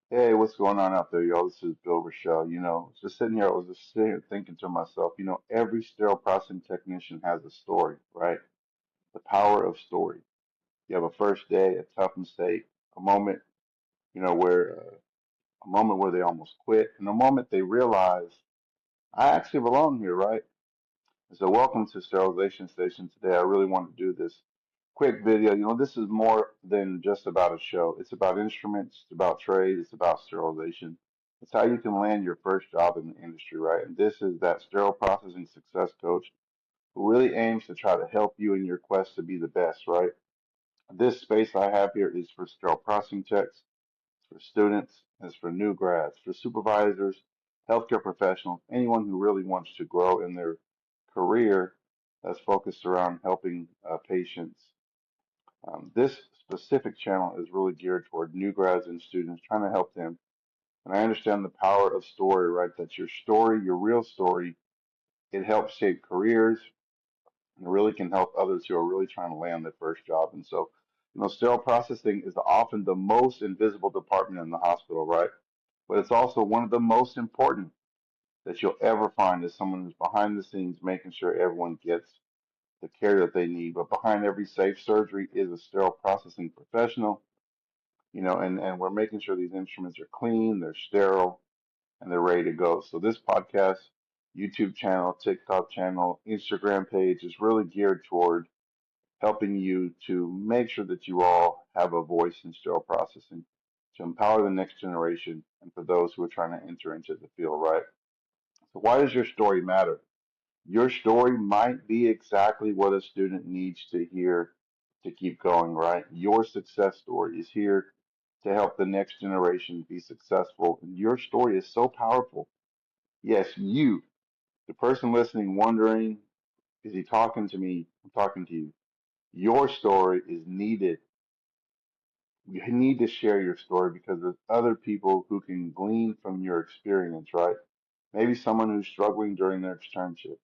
Hey, what's going on out there, y'all? This is Bill Rochelle. Just sitting here, I was just sitting here thinking to myself, every sterile processing technician has a story, right? The power of story. You have a first day, a tough mistake, a moment, a moment where they almost quit, and a moment they realize I actually belong here, right? And so, welcome to Sterilization Station today. I really want to do this quick video. This is more than just about a show. It's about instruments, it's about trade, it's about sterilization. It's how you can land your first job in the industry, right? And this is that sterile processing success coach who really aims to try to help you in your quest to be the best, right? This space I have here is for sterile processing techs, it's for students, it's for new grads, for supervisors, healthcare professionals, anyone who really wants to grow in their career that's focused around helping patients. This specific channel is really geared toward new grads and students, trying to help them. And I understand the power of story, right? That your story, your real story, it helps shape careers and really can help others who are really trying to land their first job. And so, sterile processing is often the most invisible department in the hospital, right? But it's also one of the most important that you'll ever find as someone who's behind the scenes making sure everyone gets the care that they need. But behind every safe surgery is a sterile processing professional, and we're making sure these instruments are clean, they're sterile, and they're ready to go. So this podcast, YouTube channel, TikTok channel, Instagram page is really geared toward helping you to make sure that you all have a voice in sterile processing to empower the next generation and for those who are trying to enter into the field, right? So why does your story matter? Your story might be exactly what a student needs to hear to keep going, right? Your success story is here to help the next generation be successful. And your story is so powerful. Yes, you, the person listening, wondering, is he talking to me? I'm talking to you. Your story is needed. You need to share your story because there's other people who can glean from your experience, right? Maybe someone who's struggling during their externships,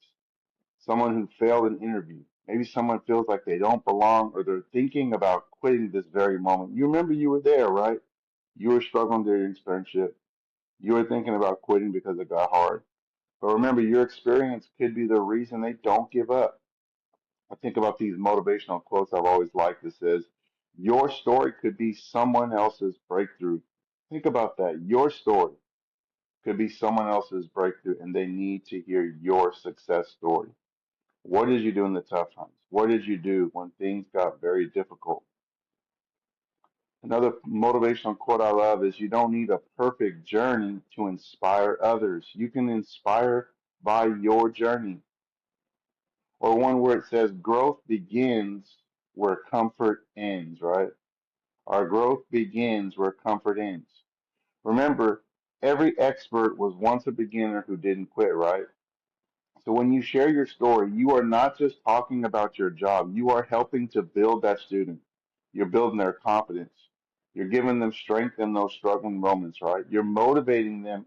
someone who failed an interview. Maybe someone feels like they don't belong or they're thinking about quitting this very moment. You remember you were there, right? You were struggling during your internship. You were thinking about quitting because it got hard. But remember, your experience could be the reason they don't give up. I think about these motivational quotes I've always liked that says, your story could be someone else's breakthrough. Think about that. Your story could be someone else's breakthrough, and they need to hear your success story. What did you do in the tough times? What did you do when things got very difficult? Another motivational quote I love is you don't need a perfect journey to inspire others. You can inspire by your journey. Or one where it says growth begins where comfort ends, right? Our growth begins where comfort ends. Remember, every expert was once a beginner who didn't quit, right? So when you share your story, you are not just talking about your job, you are helping to build that student. You're building their confidence. You're giving them strength in those struggling moments, right? You're motivating them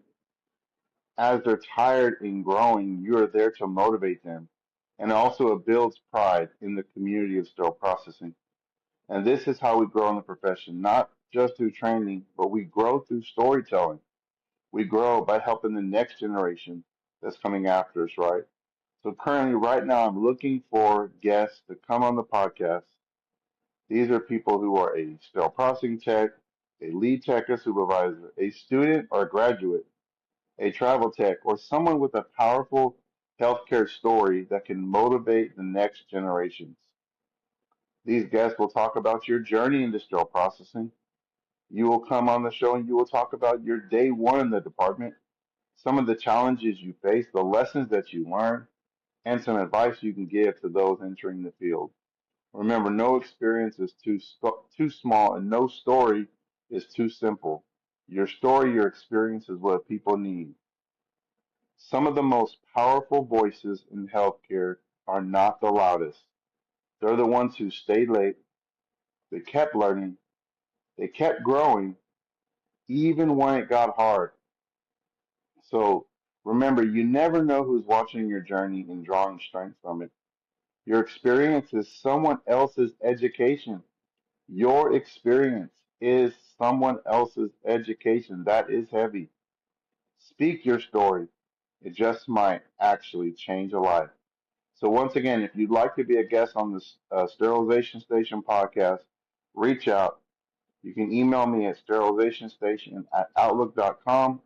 as they're tired and growing. You're there to motivate them. And also it builds pride in the community of sterile processing. And this is how we grow in the profession, not just through training, but we grow through storytelling. We grow by helping the next generation that's coming after us, right? So currently, right now, I'm looking for guests to come on the podcast. These are people who are a sterile processing tech, a lead tech or supervisor, a student or a graduate, a travel tech, or someone with a powerful healthcare story that can motivate the next generations. These guests will talk about your journey into sterile processing. You will come on the show and you will talk about your day one in the department, some of the challenges you face, the lessons that you learn, and some advice you can give to those entering the field. Remember, no experience is too small, and no story is too simple. Your story, your experience is what people need. Some of the most powerful voices in healthcare are not the loudest. They're the ones who stayed late, they kept learning, they kept growing, even when it got hard. So remember, you never know who's watching your journey and drawing strength from it. Your experience is someone else's education. Your experience. is someone else's education. That is heavy. Speak your story. It just might actually change a life. So once again, if you'd like to be a guest on this Sterilization Station podcast, reach out. You can email me at sterilizationstation@outlook.com.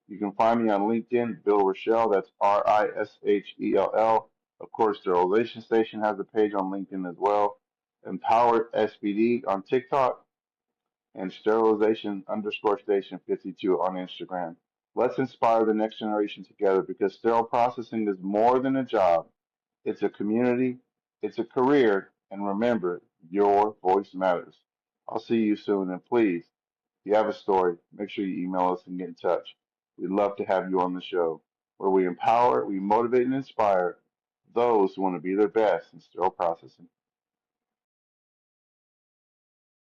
You can find me on LinkedIn, Bill Rochelle. That's Rishell. Of course, Sterilization Station has a page on LinkedIn as well. Empowered SBD on TikTok and sterilization underscore station 52 on Instagram. Let's inspire the next generation together because sterile processing is more than a job. It's a community, it's a career, and remember, your voice matters. I'll see you soon, and please, if you have a story, make sure you email us and get in touch. We'd love to have you on the show, where we empower, we motivate, and inspire those who want to be their best in sterile processing.